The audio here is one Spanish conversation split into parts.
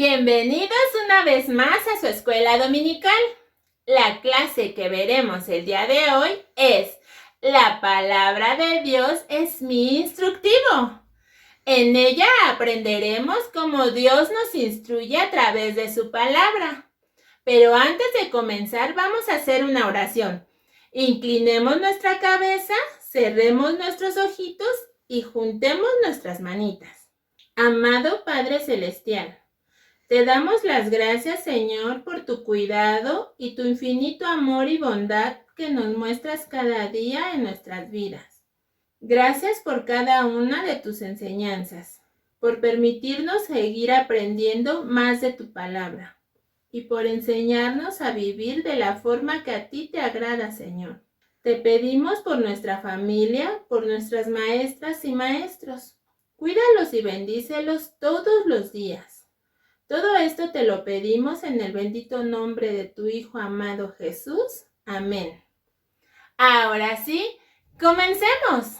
Bienvenidos una vez más a su escuela dominical. La clase que veremos el día de hoy es La palabra de Dios es mi instructivo. En ella aprenderemos cómo Dios nos instruye a través de su palabra. Pero antes de comenzar vamos a hacer una oración. Inclinemos nuestra cabeza, cerremos nuestros ojitos y juntemos nuestras manitas. Amado Padre Celestial, te damos las gracias, Señor, por tu cuidado y tu infinito amor y bondad que nos muestras cada día en nuestras vidas. Gracias por cada una de tus enseñanzas, por permitirnos seguir aprendiendo más de tu palabra y por enseñarnos a vivir de la forma que a ti te agrada, Señor. Te pedimos por nuestra familia, por nuestras maestras y maestros. Cuídalos y bendícelos todos los días. Todo esto te lo pedimos en el bendito nombre de tu Hijo amado Jesús. Amén. Ahora sí, comencemos.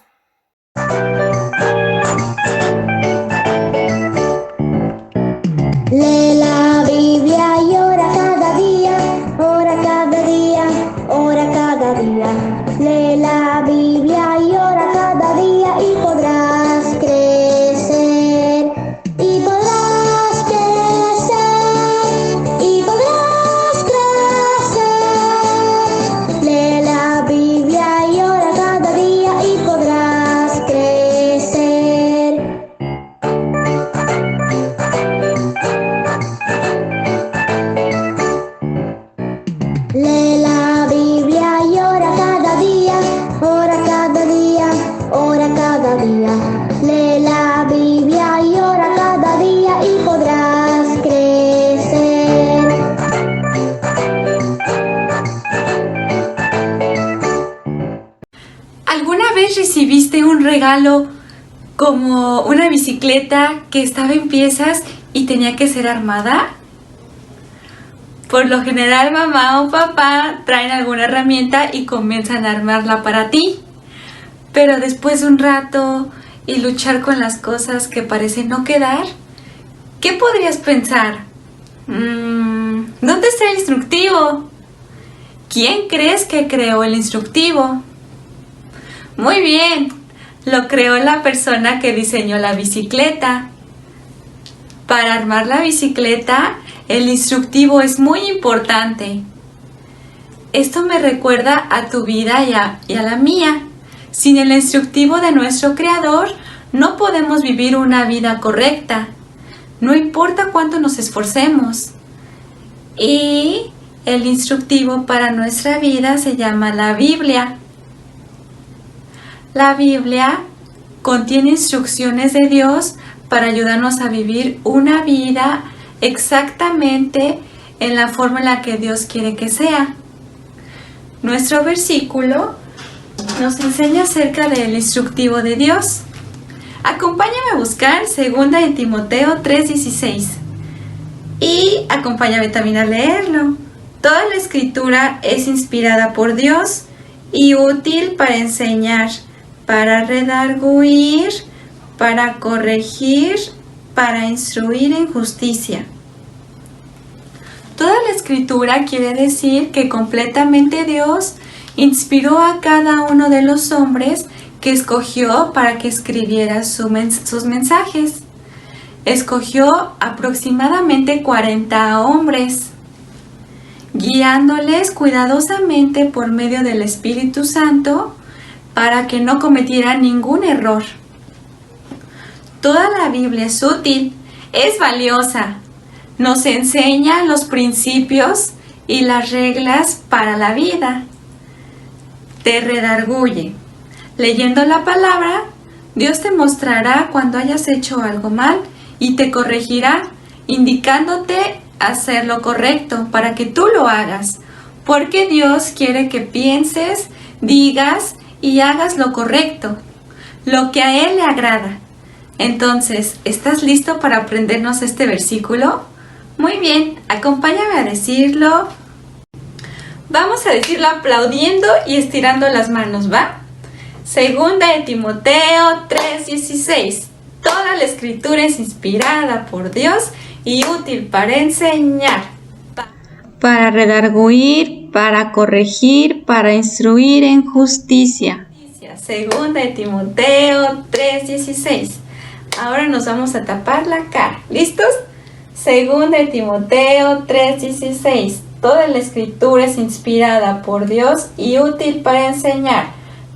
Lee la Biblia y ora cada día, ora cada día, ora cada día. Lee la Biblia y ora cada día y podrás crecer, y podrás crecer, y podrás crecer. Lee la Biblia y ora cada día y podrás crecer. Lee la Biblia y ora cada día, ora cada día, ora cada día. Lee la Biblia y ora cada día y podrás crecer. ¿Alguna vez recibiste un regalo como una bicicleta que estaba en piezas y tenía que ser armada? Por lo general, mamá o papá traen alguna herramienta y comienzan a armarla para ti. Pero después de un rato y luchar con las cosas que parecen no quedar, ¿qué podrías pensar? ¿Dónde está el instructivo? ¿Quién crees que creó el instructivo? Muy bien, lo creó la persona que diseñó la bicicleta. Para armar la bicicleta, el instructivo es muy importante. Esto me recuerda a tu vida y a la mía. Sin el instructivo de nuestro Creador, no podemos vivir una vida correcta. No importa cuánto nos esforcemos. Y el instructivo para nuestra vida se llama la Biblia. La Biblia contiene instrucciones de Dios para ayudarnos a vivir una vida exactamente en la forma en la que Dios quiere que sea. Nuestro versículo nos enseña acerca del instructivo de Dios. Acompáñame a buscar 2 de Timoteo 3:16 y acompáñame también a leerlo. Toda la escritura es inspirada por Dios y útil para enseñar, para redarguir, para corregir, para instruir en justicia. Toda la escritura quiere decir que completamente Dios inspiró a cada uno de los hombres que escogió para que escribiera sus mensajes. Escogió aproximadamente 40 hombres, guiándoles cuidadosamente por medio del Espíritu Santo para que no cometieran ningún error. Toda la Biblia es útil, es valiosa, nos enseña los principios y las reglas para la vida. Te redarguye. Leyendo la palabra, Dios te mostrará cuando hayas hecho algo mal y te corregirá, indicándote hacer lo correcto para que tú lo hagas, porque Dios quiere que pienses, digas y hagas lo correcto, lo que a Él le agrada. Entonces, ¿estás listo para aprendernos este versículo? Muy bien, acompáñame a decirlo. Vamos a decirlo aplaudiendo y estirando las manos, ¿va? 2 de Timoteo 3:16. Toda la escritura es inspirada por Dios y útil para enseñar, para redarguir, para corregir, para instruir en justicia. Segunda de Timoteo 3:16. Ahora nos vamos a tapar la cara. ¿Listos? Segunda de Timoteo 3:16. Toda la escritura es inspirada por Dios y útil para enseñar,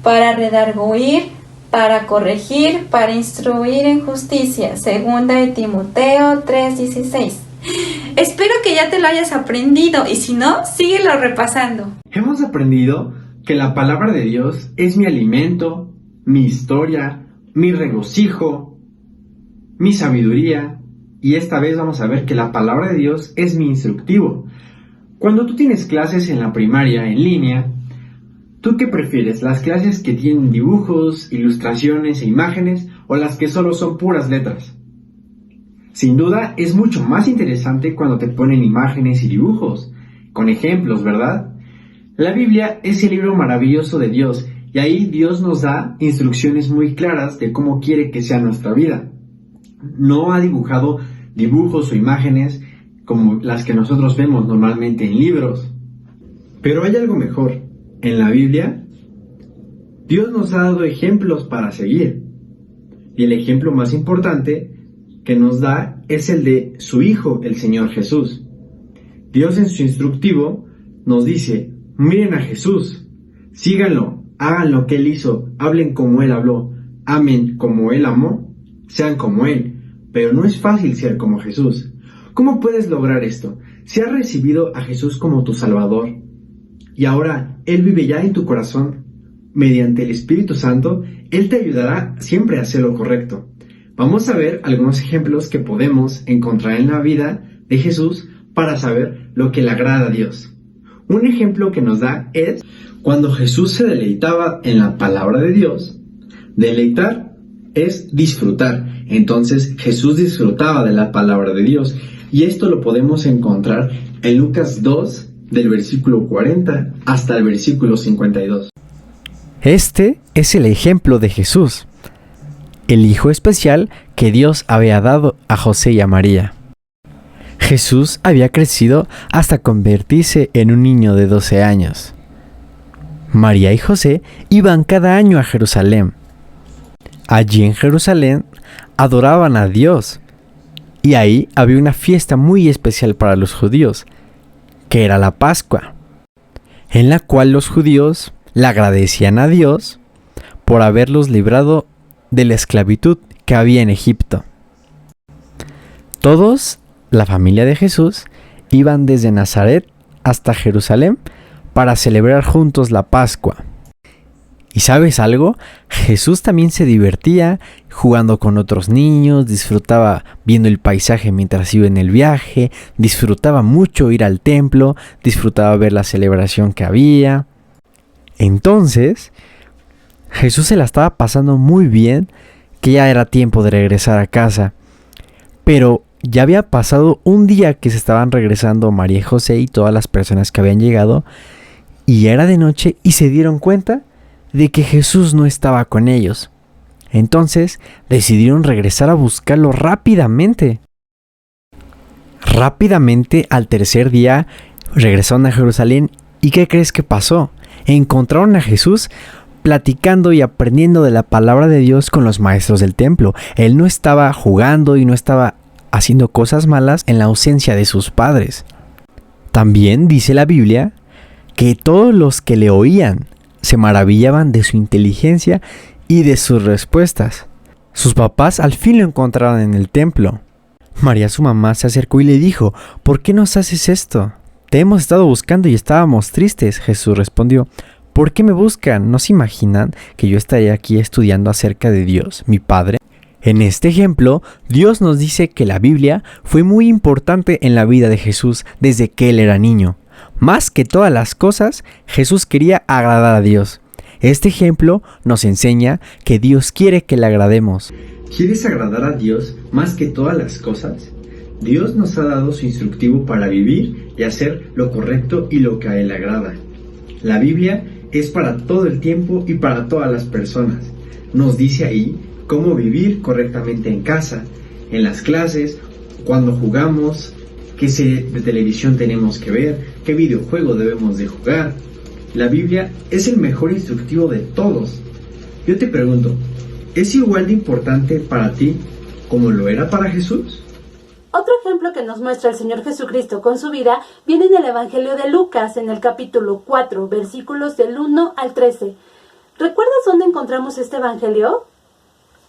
para redarguir, para corregir, para instruir en justicia. Segunda de Timoteo 3:16. Espero que ya te lo hayas aprendido y si no, síguelo repasando. Hemos aprendido que la palabra de Dios es mi alimento, mi historia, mi regocijo, mi sabiduría, y esta vez vamos a ver que la palabra de Dios es mi instructivo. Cuando tú tienes clases en la primaria en línea, ¿tú qué prefieres? ¿Las clases que tienen dibujos, ilustraciones e imágenes o las que solo son puras letras? Sin duda es mucho más interesante cuando te ponen imágenes y dibujos, con ejemplos, ¿verdad? La Biblia es el libro maravilloso de Dios y ahí Dios nos da instrucciones muy claras de cómo quiere que sea nuestra vida. No ha dibujado dibujos o imágenes como las que nosotros vemos normalmente en libros. Pero hay algo mejor. En la Biblia, Dios nos ha dado ejemplos para seguir. Y el ejemplo más importante que nos da es el de su Hijo, el Señor Jesús. Dios en su instructivo nos dice: miren a Jesús, síganlo, hagan lo que Él hizo, hablen como Él habló, amen como Él amó, sean como Él. Pero no es fácil ser como Jesús. ¿Cómo puedes lograr esto? Si has recibido a Jesús como tu Salvador y ahora Él vive ya en tu corazón, mediante el Espíritu Santo, Él te ayudará siempre a hacer lo correcto. Vamos a ver algunos ejemplos que podemos encontrar en la vida de Jesús para saber lo que le agrada a Dios. Un ejemplo que nos da es cuando Jesús se deleitaba en la palabra de Dios. Deleitar es disfrutar. Entonces Jesús disfrutaba de la palabra de Dios. Y esto lo podemos encontrar en Lucas 2, del versículo 40 hasta el versículo 52. Este es el ejemplo de Jesús, el hijo especial que Dios había dado a José y a María. Jesús había crecido hasta convertirse en un niño de 12 años. María y José iban cada año a Jerusalén. Allí en Jerusalén adoraban a Dios. Y ahí había una fiesta muy especial para los judíos, que era la Pascua, en la cual los judíos le agradecían a Dios por haberlos librado de la esclavitud que había en Egipto. Todos, la familia de Jesús, iban desde Nazaret hasta Jerusalén para celebrar juntos la Pascua. ¿Y sabes algo? Jesús también se divertía jugando con otros niños, disfrutaba viendo el paisaje mientras iba en el viaje, disfrutaba mucho ir al templo, disfrutaba ver la celebración que había. Entonces, Jesús se la estaba pasando muy bien, que ya era tiempo de regresar a casa. Pero ya había pasado un día que se estaban regresando María y José y todas las personas que habían llegado, y ya era de noche y se dieron cuenta de que Jesús no estaba con ellos. Entonces decidieron regresar a buscarlo rápidamente. Rápidamente, al tercer día, regresaron a Jerusalén y ¿qué crees que pasó? Encontraron a Jesús platicando y aprendiendo de la palabra de Dios con los maestros del templo. Él no estaba jugando y no estaba haciendo cosas malas en la ausencia de sus padres. También dice la Biblia que todos los que le oían se maravillaban de su inteligencia y de sus respuestas. Sus papás al fin lo encontraron en el templo. María, su mamá, se acercó y le dijo: ¿por qué nos haces esto? Te hemos estado buscando y estábamos tristes. Jesús respondió: ¿por qué me buscan? ¿No se imaginan que yo estaría aquí estudiando acerca de Dios, mi Padre? En este ejemplo, Dios nos dice que la Biblia fue muy importante en la vida de Jesús desde que él era niño. Más que todas las cosas, Jesús quería agradar a Dios. Este ejemplo nos enseña que Dios quiere que le agrademos. ¿Quieres agradar a Dios más que todas las cosas? Dios nos ha dado su instructivo para vivir y hacer lo correcto y lo que a Él le agrada. La Biblia es para todo el tiempo y para todas las personas. Nos dice ahí cómo vivir correctamente en casa, en las clases cuándo jugamos, qué serie de televisión tenemos que ver, qué videojuego debemos de jugar. La Biblia es el mejor instructivo de todos. Yo te pregunto, ¿es igual de importante para ti como lo era para Jesús? Otro ejemplo que nos muestra el Señor Jesucristo con su vida viene en el Evangelio de Lucas, en el capítulo 4, versículos del 1 al 13. ¿Recuerdas dónde encontramos este Evangelio?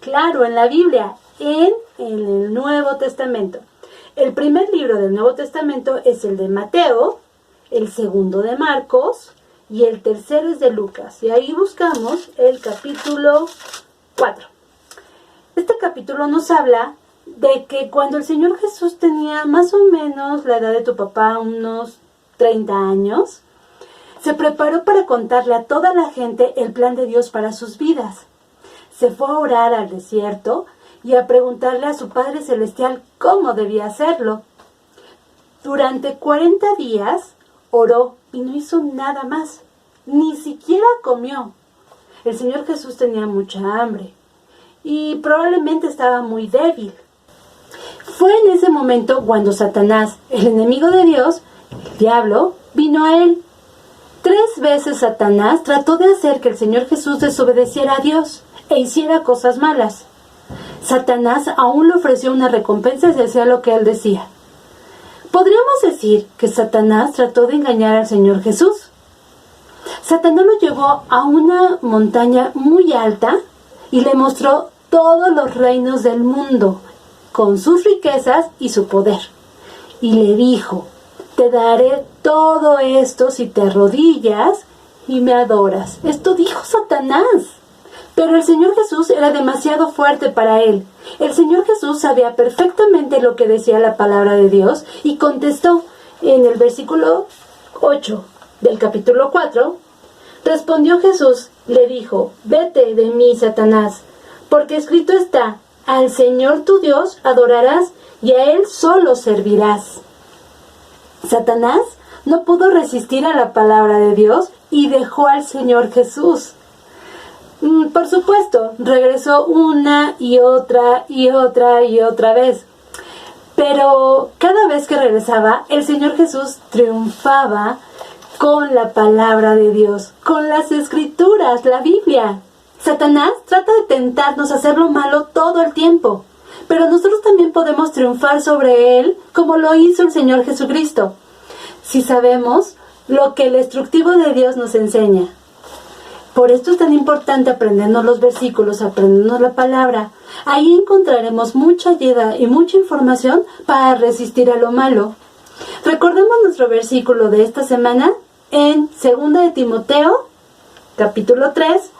Claro, en la Biblia, en el Nuevo Testamento. El primer libro del Nuevo Testamento es el de Mateo, el segundo de Marcos y el tercero es de Lucas. Y ahí buscamos el capítulo 4. Este capítulo nos habla de que cuando el Señor Jesús tenía más o menos la edad de tu papá, unos 30 años, se preparó para contarle a toda la gente el plan de Dios para sus vidas. Se fue a orar al desierto y a preguntarle a su Padre Celestial cómo debía hacerlo. Durante 40 días oró y no hizo nada más, ni siquiera comió. El Señor Jesús tenía mucha hambre y probablemente estaba muy débil. Fue en ese momento cuando Satanás, el enemigo de Dios, el diablo, vino a él. 3 veces Satanás trató de hacer que el Señor Jesús desobedeciera a Dios e hiciera cosas malas. Satanás aún le ofreció una recompensa si hacía lo que él decía. Podríamos decir que Satanás trató de engañar al Señor Jesús. Satanás lo llevó a una montaña muy alta y le mostró todos los reinos del mundo, con sus riquezas y su poder. Y le dijo, te daré todo esto si te arrodillas y me adoras. Esto dijo Satanás. Pero el Señor Jesús era demasiado fuerte para él. El Señor Jesús sabía perfectamente lo que decía la palabra de Dios y contestó en el versículo 8 del capítulo 4. Respondió Jesús, le dijo, vete de mí, Satanás, porque escrito está, al Señor tu Dios adorarás y a Él solo servirás. Satanás no pudo resistir a la palabra de Dios y dejó al Señor Jesús. Por supuesto, regresó una y otra vez. Pero cada vez que regresaba, el Señor Jesús triunfaba con la palabra de Dios, con las Escrituras, la Biblia. Satanás trata de tentarnos a hacer lo malo todo el tiempo, pero nosotros también podemos triunfar sobre él como lo hizo el Señor Jesucristo, si sabemos lo que el instructivo de Dios nos enseña. Por esto es tan importante aprendernos los versículos, aprendernos la palabra. Ahí encontraremos mucha ayuda y mucha información para resistir a lo malo. Recordemos nuestro versículo de esta semana en 2 de Timoteo, capítulo 3,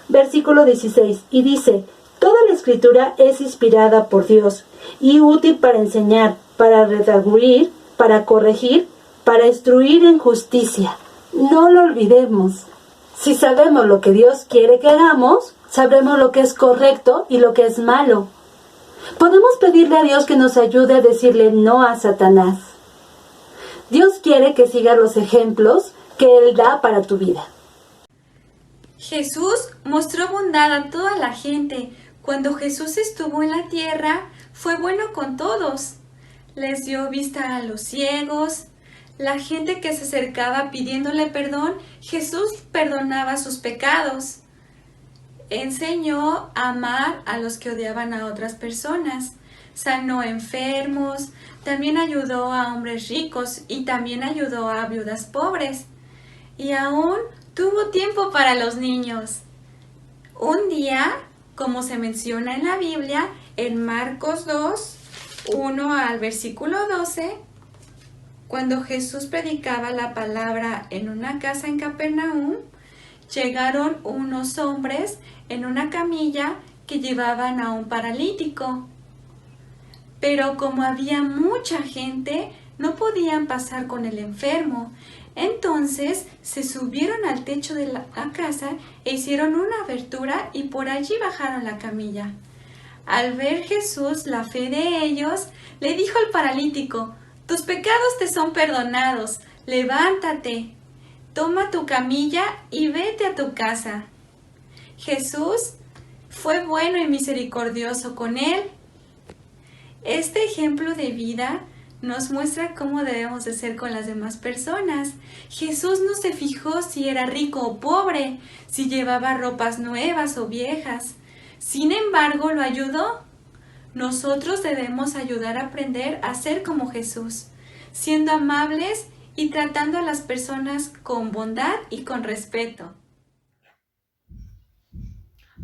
versículo 16. Y dice, toda la Escritura es inspirada por Dios y útil para enseñar, para redarguir, para corregir, para instruir en justicia. No lo olvidemos. Si sabemos lo que Dios quiere que hagamos, sabremos lo que es correcto y lo que es malo. Podemos pedirle a Dios que nos ayude a decirle no a Satanás. Dios quiere que sigas los ejemplos que Él da para tu vida. Jesús mostró bondad a toda la gente. Cuando Jesús estuvo en la tierra, fue bueno con todos. Les dio vista a los ciegos. La gente que se acercaba pidiéndole perdón, Jesús perdonaba sus pecados. Enseñó a amar a los que odiaban a otras personas. Sanó enfermos, también ayudó a hombres ricos y también ayudó a viudas pobres. Y aún tuvo tiempo para los niños. Un día, como se menciona en la Biblia, en Marcos 2, 1 al versículo 12, cuando Jesús predicaba la palabra en una casa en Capernaum, llegaron unos hombres en una camilla que llevaban a un paralítico. Pero como había mucha gente, no podían pasar con el enfermo. Entonces se subieron al techo de la casa e hicieron una abertura y por allí bajaron la camilla. Al ver Jesús la fe de ellos, le dijo al paralítico, tus pecados te son perdonados, levántate, toma tu camilla y vete a tu casa. Jesús fue bueno y misericordioso con él Este ejemplo de vida nos muestra cómo debemos de ser con las demás personas. Jesús no se fijó si era rico o pobre, si llevaba ropas nuevas o viejas. Sin embargo, lo ayudó. Nosotros debemos ayudar a aprender a ser como Jesús, siendo amables y tratando a las personas con bondad y con respeto.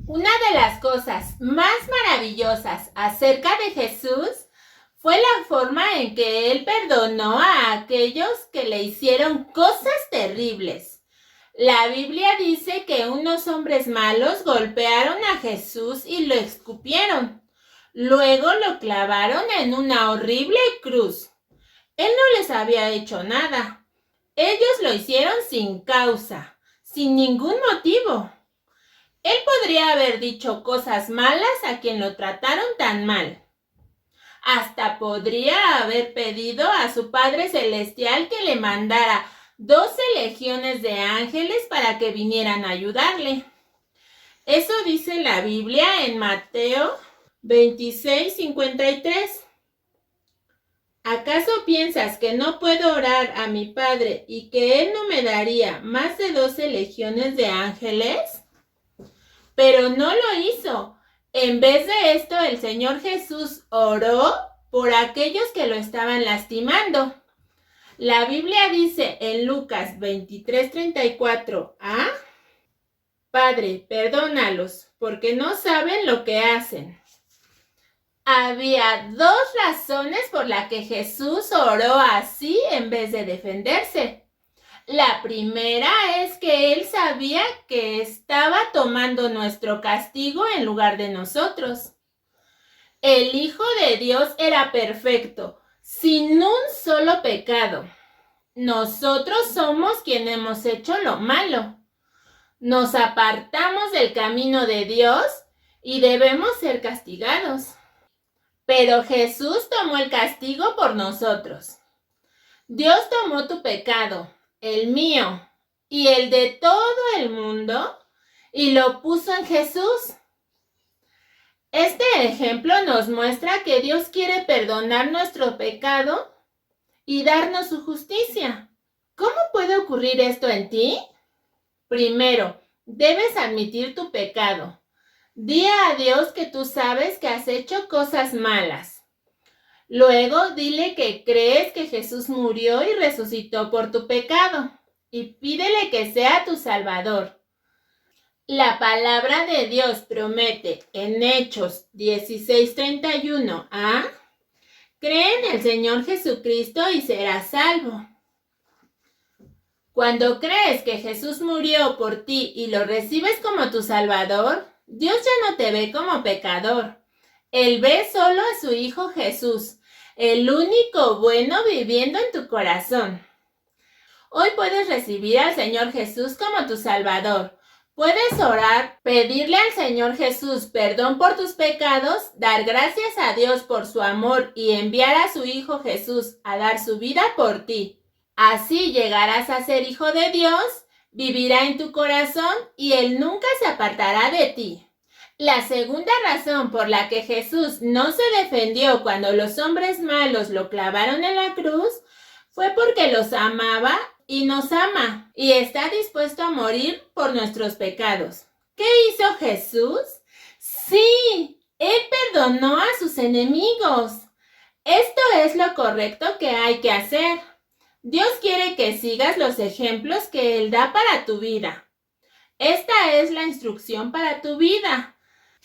Una de las cosas más maravillosas acerca de Jesús fue la forma en que Él perdonó a aquellos que le hicieron cosas terribles. La Biblia dice que unos hombres malos golpearon a Jesús y lo escupieron. Luego lo clavaron en una horrible cruz. Él no les había hecho nada. Ellos lo hicieron sin causa, sin ningún motivo. Él podría haber dicho cosas malas a quien lo trataron tan mal. Hasta podría haber pedido a su Padre Celestial que le mandara 12 legiones de ángeles para que vinieran a ayudarle. Eso dice la Biblia en Mateo 26:53. ¿Acaso piensas que no puedo orar a mi Padre y que Él no me daría más de 12 legiones de ángeles? Pero no lo hizo. En vez de esto, el Señor Jesús oró por aquellos que lo estaban lastimando. La Biblia dice en Lucas 23:34, Padre, perdónalos, porque no saben lo que hacen. Había dos razones por las que Jesús oró así en vez de defenderse. La primera es que Él sabía que estaba tomando nuestro castigo en lugar de nosotros. El Hijo de Dios era perfecto, sin un solo pecado. Nosotros somos quienes hemos hecho lo malo. Nos apartamos del camino de Dios y debemos ser castigados. Pero Jesús tomó el castigo por nosotros. Dios tomó tu pecado, el mío y el de todo el mundo, y lo puso en Jesús. Este ejemplo nos muestra que Dios quiere perdonar nuestro pecado y darnos su justicia. ¿Cómo puede ocurrir esto en ti? Primero, debes admitir tu pecado. Di a Dios que tú sabes que has hecho cosas malas. Luego, dile que crees que Jesús murió y resucitó por tu pecado, y pídele que sea tu Salvador. La palabra de Dios promete en Hechos 16:31, cree en el Señor Jesucristo y serás salvo. Cuando crees que Jesús murió por ti y lo recibes como tu Salvador, Dios ya no te ve como pecador. Él ve solo a su Hijo Jesús, el único bueno viviendo en tu corazón. Hoy puedes recibir al Señor Jesús como tu Salvador. Puedes orar, pedirle al Señor Jesús perdón por tus pecados, dar gracias a Dios por su amor y enviar a su Hijo Jesús a dar su vida por ti. Así llegarás a ser hijo de Dios, vivirá en tu corazón y Él nunca se apartará de ti. La segunda razón por la que Jesús no se defendió cuando los hombres malos lo clavaron en la cruz fue porque los amaba y nos ama y está dispuesto a morir por nuestros pecados. ¿Qué hizo Jesús? Sí, Él perdonó a sus enemigos. Esto es lo correcto que hay que hacer. Dios quiere que sigas los ejemplos que Él da para tu vida. Esta es la instrucción para tu vida.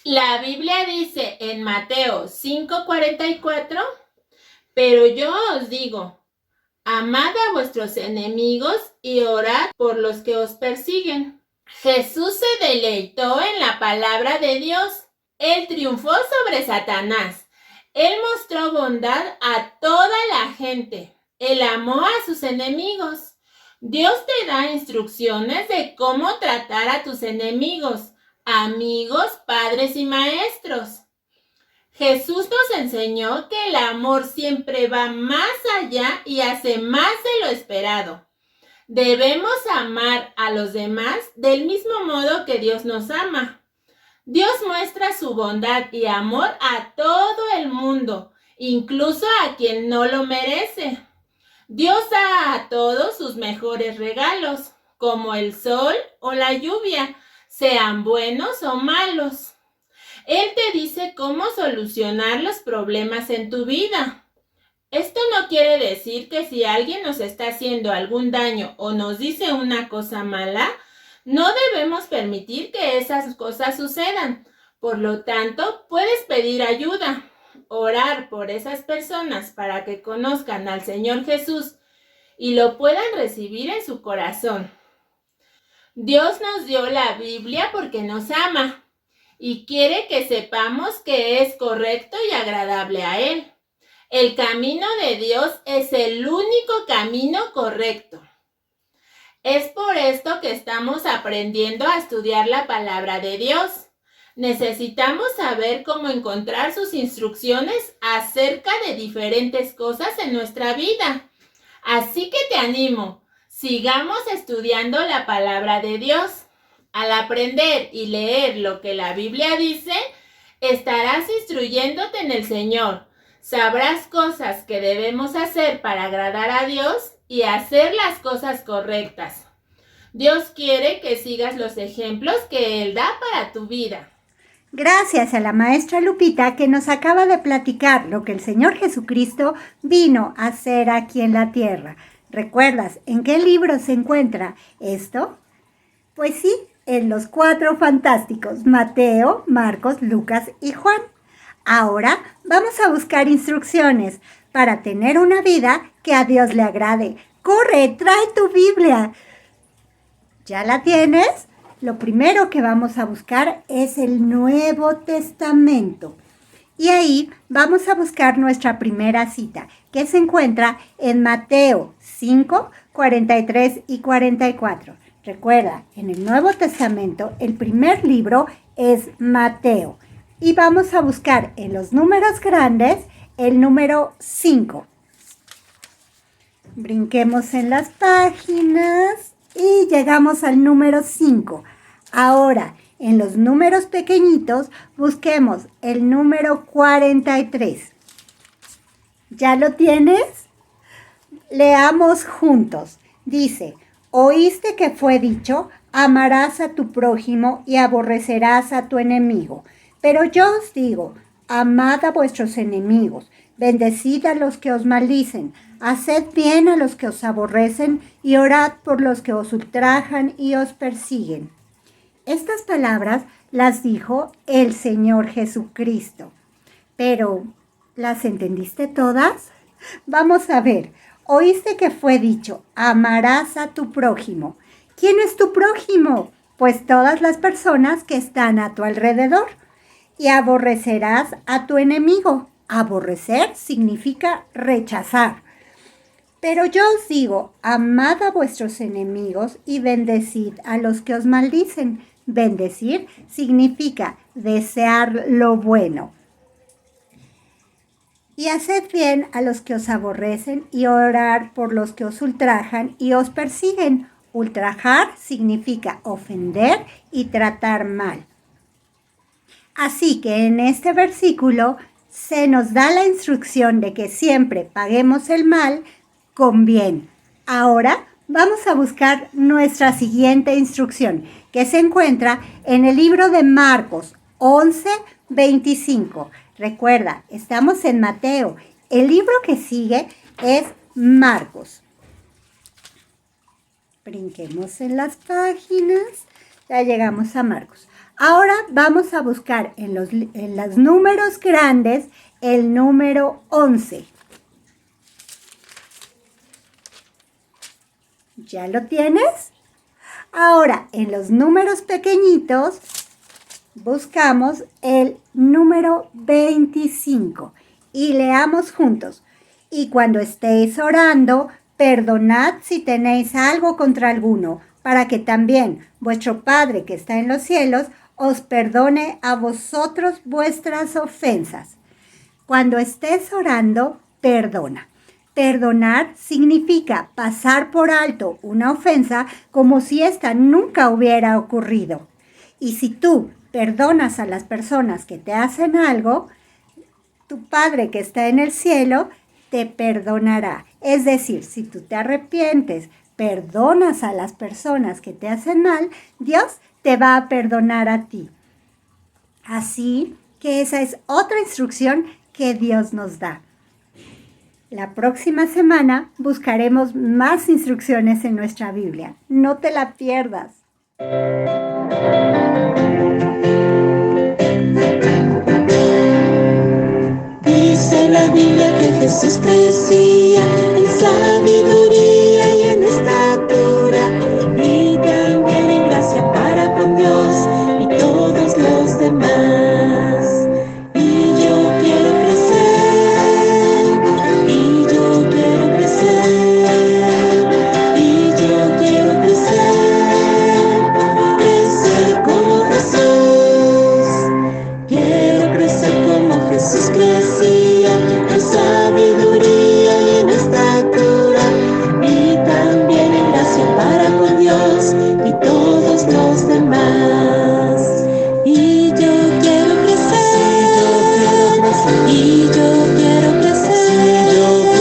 La Biblia dice en Mateo 5:44, pero yo os digo, amad a vuestros enemigos y orad por los que os persiguen. Jesús se deleitó en la palabra de Dios. Él triunfó sobre Satanás. Él mostró bondad a toda la gente. Él amó a sus enemigos. Dios te da instrucciones de cómo tratar a tus enemigos, amigos, padres y maestros. Jesús nos enseñó que el amor siempre va más allá y hace más de lo esperado. Debemos amar a los demás del mismo modo que Dios nos ama. Dios muestra su bondad y amor a todo el mundo incluso a quien no lo merece. Dios da a todos sus mejores regalos, como el sol o la lluvia, sean buenos o malos. Él te dice cómo solucionar los problemas en tu vida. Esto no quiere decir que si alguien nos está haciendo algún daño o nos dice una cosa mala, no debemos permitir que esas cosas sucedan. Por lo tanto, puedes pedir ayuda, orar por esas personas para que conozcan al Señor Jesús y lo puedan recibir en su corazón. Dios nos dio la Biblia porque nos ama y quiere que sepamos que es correcto y agradable a Él. El camino de Dios es el único camino correcto. Es por esto que estamos aprendiendo a estudiar la palabra de Dios. Necesitamos saber cómo encontrar sus instrucciones acerca de diferentes cosas en nuestra vida. Así que te animo, sigamos estudiando la palabra de Dios. Al aprender y leer lo que la Biblia dice, estarás instruyéndote en el Señor. Sabrás cosas que debemos hacer para agradar a Dios y hacer las cosas correctas. Dios quiere que sigas los ejemplos que Él da para tu vida. Gracias a la maestra Lupita que nos acaba de platicar lo que el Señor Jesucristo vino a hacer aquí en la tierra. ¿Recuerdas en qué libro se encuentra esto? Pues sí, en los 4 fantásticos, Mateo, Marcos, Lucas y Juan. Ahora vamos a buscar instrucciones para tener una vida que a Dios le agrade. ¡Corre, trae tu Biblia! ¿Ya la tienes? Lo primero que vamos a buscar es el Nuevo Testamento. Y ahí vamos a buscar nuestra primera cita, que se encuentra en Mateo 5, 43 y 44. Recuerda, en el Nuevo Testamento, el primer libro es Mateo. Y vamos a buscar en los números grandes el número 5. Brinquemos en las páginas y llegamos al número 5. Ahora, en los números pequeñitos, busquemos el número 43. ¿Ya lo tienes? Leamos juntos. Dice: oíste que fue dicho, amarás a tu prójimo y aborrecerás a tu enemigo. Pero yo os digo, amad a vuestros enemigos, bendecid a los que os maldicen, haced bien a los que os aborrecen y orad por los que os ultrajan y os persiguen. Estas palabras las dijo el Señor Jesucristo. Pero, ¿las entendiste todas? Vamos a ver. Oíste que fue dicho, amarás a tu prójimo. ¿Quién es tu prójimo? Pues todas las personas que están a tu alrededor. Y aborrecerás a tu enemigo. Aborrecer significa rechazar. Pero yo os digo, amad a vuestros enemigos y bendecid a los que os maldicen. Bendecir significa desear lo bueno. Y haced bien a los que os aborrecen y orar por los que os ultrajan y os persiguen. Ultrajar significa ofender y tratar mal. Así que en este versículo se nos da la instrucción de que siempre paguemos el mal con bien. Ahora vamos a buscar nuestra siguiente instrucción, que se encuentra en el libro de Marcos 11:25. Recuerda, estamos en Mateo. El libro que sigue es Marcos. Brinquemos en las páginas. Ya llegamos a Marcos. Ahora vamos a buscar en los números grandes el número 11. ¿Ya lo tienes? Ahora, en los números pequeñitos, buscamos el número 25 y leamos juntos. Y cuando estéis orando, perdonad si tenéis algo contra alguno, para que también vuestro Padre que está en los cielos os perdone a vosotros vuestras ofensas. Cuando estés orando, perdona. Perdonar significa pasar por alto una ofensa como si ésta nunca hubiera ocurrido. Y si tú perdonas a las personas que te hacen algo, tu Padre que está en el cielo te perdonará. Es decir, si tú te arrepientes, perdonas a las personas que te hacen mal, Dios te va a perdonar a ti. Así que esa es otra instrucción que Dios nos da. La próxima semana buscaremos más instrucciones en nuestra Biblia. No te la pierdas. Dice la Biblia que Jesús crecía en sabiduría y en estatura, y también en gracia para con Dios y todos los demás. Y yo quiero crecer, y yo quiero crecer, y yo quiero crecer como Jesús. Quiero crecer como Jesús crecía en sabiduría y en estatura, y también en gracia para con Dios y todos los demás. Y yo quiero crecer, y yo quiero crecer, y yo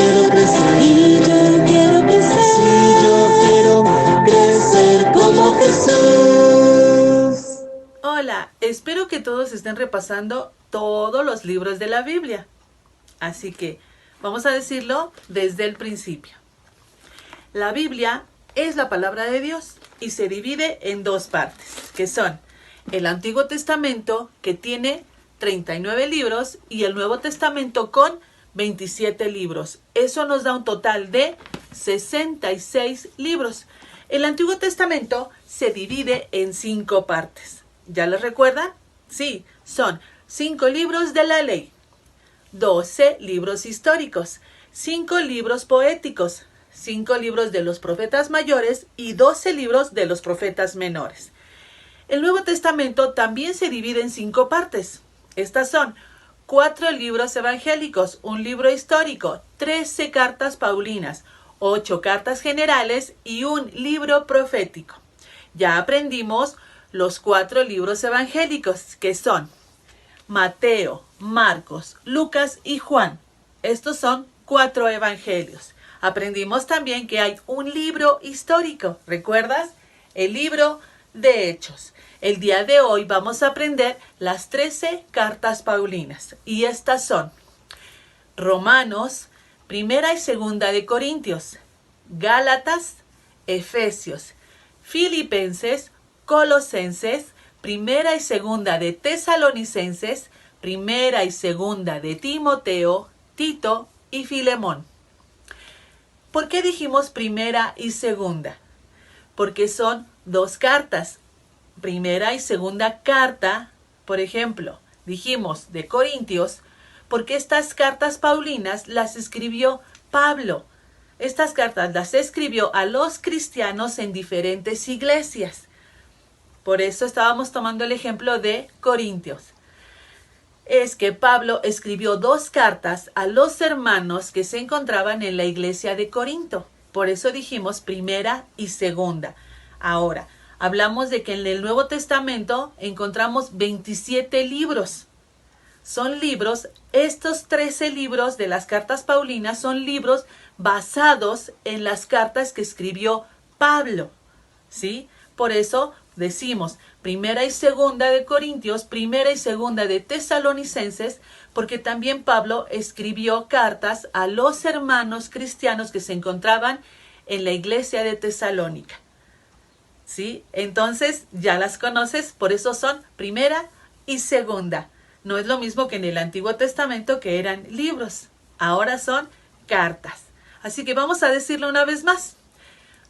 quiero crecer, y yo quiero crecer como Jesús. Hola, espero que todos estén repasando todos los libros de la Biblia. Así que vamos a decirlo desde el principio. La Biblia es la palabra de Dios y se divide en dos partes, que son el Antiguo Testamento, que tiene 39 libros, y el Nuevo Testamento con 27 libros. Eso nos da un total de 66 libros. El Antiguo Testamento se divide en 5 partes. ¿Ya les recuerdan? Sí, son 5 libros de la ley, 12 libros históricos, 5 libros poéticos, 5 libros de los profetas mayores y 12 libros de los profetas menores. El Nuevo Testamento también se divide en 5 partes. Estas son 4 libros evangélicos, un libro histórico, 13 cartas paulinas, 8 cartas generales y un libro profético. Ya aprendimos los 4 libros evangélicos, que son Mateo, Marcos, Lucas y Juan. Estos son 4 evangelios. Aprendimos también que hay un libro histórico. ¿Recuerdas? El libro de Hechos. El día de hoy vamos a aprender las 13 cartas paulinas. Y estas son Romanos, Primera y Segunda de Corintios, Gálatas, Efesios, Filipenses, Colosenses, Primera y Segunda de Tesalonicenses, Primera y Segunda de Timoteo, Tito y Filemón. ¿Por qué dijimos Primera y Segunda? Porque son 2 cartas. Primera y Segunda carta, por ejemplo, dijimos de Corintios, porque estas cartas paulinas las escribió Pablo. Estas cartas las escribió a los cristianos en diferentes iglesias. Por eso estábamos tomando el ejemplo de Corintios. Es que Pablo escribió 2 cartas a los hermanos que se encontraban en la iglesia de Corinto. Por eso dijimos Primera y Segunda. Ahora, hablamos de que en el Nuevo Testamento encontramos 27 libros. Son libros, estos 13 libros de las cartas paulinas son libros basados en las cartas que escribió Pablo, ¿sí? Por eso decimos Primera y Segunda de Corintios, Primera y Segunda de Tesalonicenses, porque también Pablo escribió cartas a los hermanos cristianos que se encontraban en la iglesia de Tesalónica. ¿Sí? Entonces ya las conoces, por eso son Primera y Segunda. No es lo mismo que en el Antiguo Testamento, que eran libros. Ahora son cartas. Así que vamos a decirlo una vez más.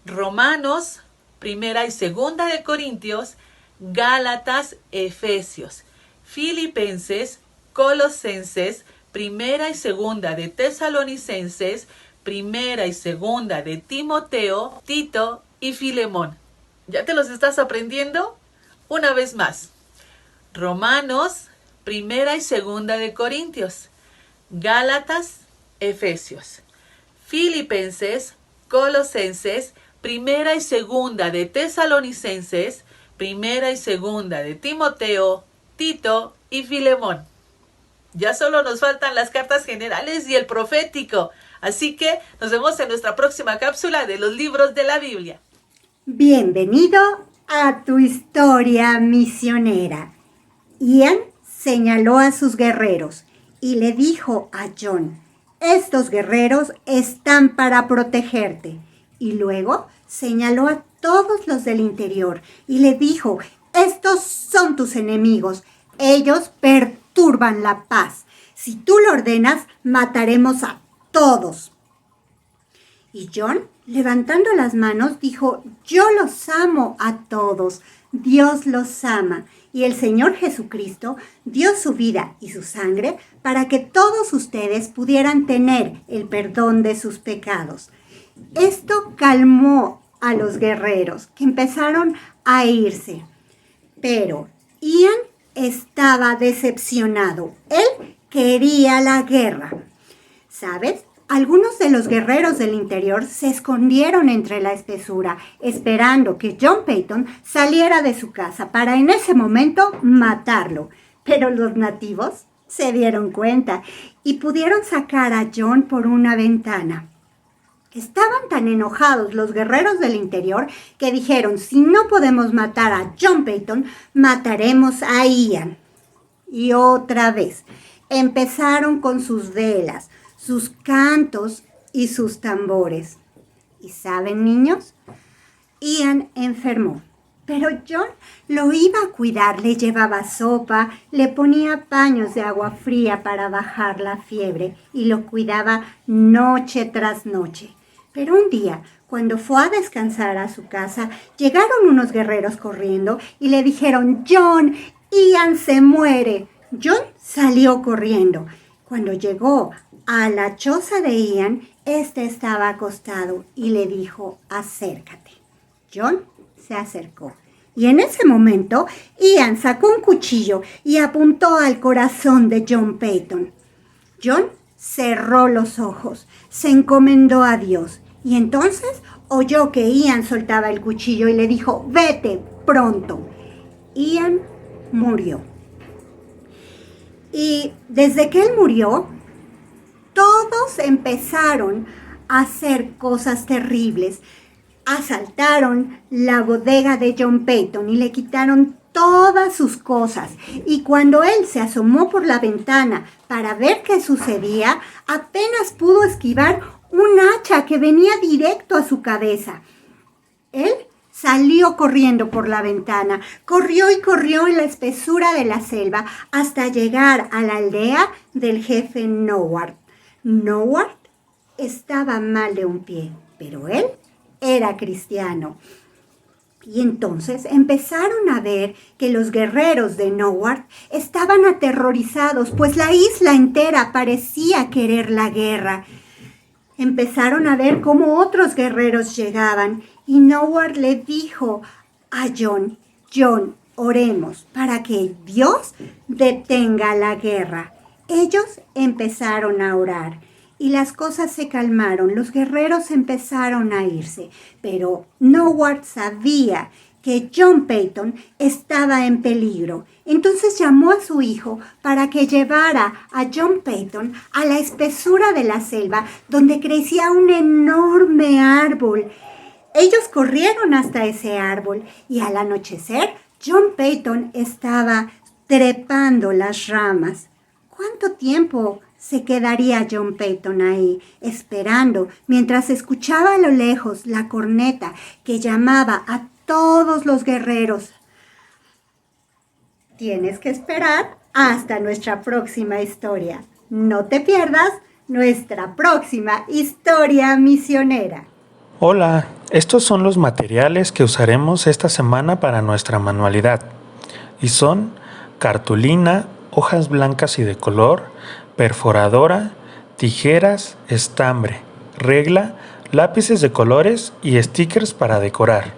Romanos, Primera y Segunda de Corintios, Gálatas, Efesios, Filipenses, Colosenses, Primera y Segunda de Tesalonicenses, Primera y Segunda de Timoteo, Tito y Filemón. ¿Ya te los estás aprendiendo? Una vez más. Romanos, Primera y Segunda de Corintios, Gálatas, Efesios, Filipenses, Colosenses, Primera y Segunda de Tesalonicenses, Primera y Segunda de Timoteo, Tito y Filemón. Ya solo nos faltan las cartas generales y el profético. Así que nos vemos en nuestra próxima cápsula de los libros de la Biblia. Bienvenido a tu historia misionera. Ian señaló a sus guerreros y le dijo a John: estos guerreros están para protegerte. Y luego señaló a todos los del interior y le dijo: estos son tus enemigos. Ellos perturban la paz. Si tú lo ordenas, mataremos a todos. Y John, levantando las manos, dijo: yo los amo a todos. Dios los ama. Y el Señor Jesucristo dio su vida y su sangre para que todos ustedes pudieran tener el perdón de sus pecados. Esto calmó a los guerreros, que empezaron a irse. Pero Ian estaba decepcionado. Él quería la guerra. ¿Sabes? Algunos de los guerreros del interior se escondieron entre la espesura, esperando que John Peyton saliera de su casa para en ese momento matarlo. Pero los nativos se dieron cuenta y pudieron sacar a John por una ventana. Estaban tan enojados los guerreros del interior que dijeron: si no podemos matar a John Peyton, mataremos a Ian. Y otra vez empezaron con sus velas, sus cantos y sus tambores. ¿Y saben, niños? Ian enfermó, pero John lo iba a cuidar. Le llevaba sopa, le ponía paños de agua fría para bajar la fiebre y lo cuidaba noche tras noche. Pero un día, cuando fue a descansar a su casa, llegaron unos guerreros corriendo y le dijeron: John, Ian se muere. John salió corriendo. Cuando llegó a la choza de Ian, este estaba acostado y le dijo: acércate. John se acercó y en ese momento Ian sacó un cuchillo y apuntó al corazón de John Peyton. John cerró los ojos, se encomendó a Dios y entonces oyó que Ian soltaba el cuchillo y le dijo: vete pronto. Ian murió. Y desde que él murió, todos empezaron a hacer cosas terribles. Asaltaron la bodega de John Peyton y le quitaron todas sus cosas. Y cuando él se asomó por la ventana para ver qué sucedía, apenas pudo esquivar un hacha que venía directo a su cabeza. Él salió corriendo por la ventana, corrió y corrió en la espesura de la selva hasta llegar a la aldea del jefe Nowart. Nowart estaba mal de un pie, pero él era cristiano. Y entonces empezaron a ver que los guerreros de Nowart estaban aterrorizados, pues la isla entera parecía querer la guerra. Empezaron a ver cómo otros guerreros llegaban y Nowart le dijo a John: John, oremos para que Dios detenga la guerra. Ellos empezaron a orar y las cosas se calmaron. Los guerreros empezaron a irse, pero Nowart sabía que John Peyton estaba en peligro. Entonces llamó a su hijo para que llevara a John Peyton a la espesura de la selva, donde crecía un enorme árbol. Ellos corrieron hasta ese árbol y al anochecer John Peyton estaba trepando las ramas. ¿Cuánto tiempo se quedaría John Peyton ahí, esperando, mientras escuchaba a lo lejos la corneta que llamaba a todos los guerreros? Tienes que esperar hasta nuestra próxima historia. No te pierdas nuestra próxima historia misionera. Hola, estos son los materiales que usaremos esta semana para nuestra manualidad. Y son cartulina, hojas blancas y de color, perforadora, tijeras, estambre, regla, lápices de colores y stickers para decorar.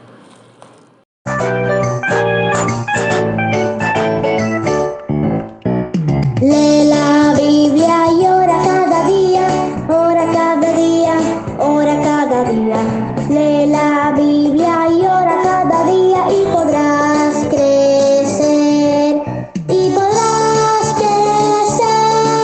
Lee la Biblia y ora cada día, ora cada día, ora cada día. Lee la Biblia y ora cada día y podrás crecer, y podrás crecer.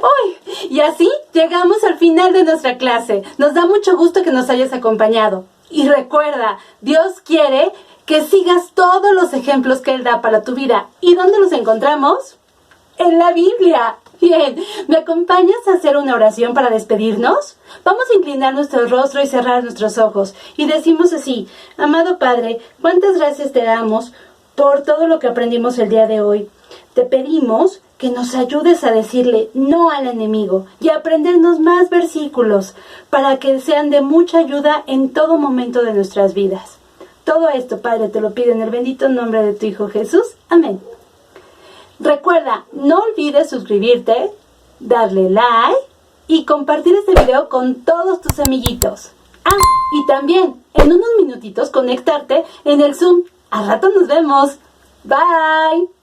¡Uy! Y así llegamos al final de nuestra clase. Nos da mucho gusto que nos hayas acompañado. Y recuerda, Dios quiere que sigas todos los ejemplos que Él da para tu vida. ¿Y dónde los encontramos? En la Biblia. Bien, ¿me acompañas a hacer una oración para despedirnos? Vamos a inclinar nuestro rostro y cerrar nuestros ojos. Y decimos así: amado Padre, cuántas gracias te damos por todo lo que aprendimos el día de hoy. Te pedimos que nos ayudes a decirle no al enemigo y a aprendernos más versículos para que sean de mucha ayuda en todo momento de nuestras vidas. Todo esto, Padre, te lo pido en el bendito nombre de tu Hijo Jesús. Amén. Recuerda, no olvides suscribirte, darle like y compartir este video con todos tus amiguitos. Ah, y también en unos minutitos conectarte en el Zoom. Al rato nos vemos. Bye.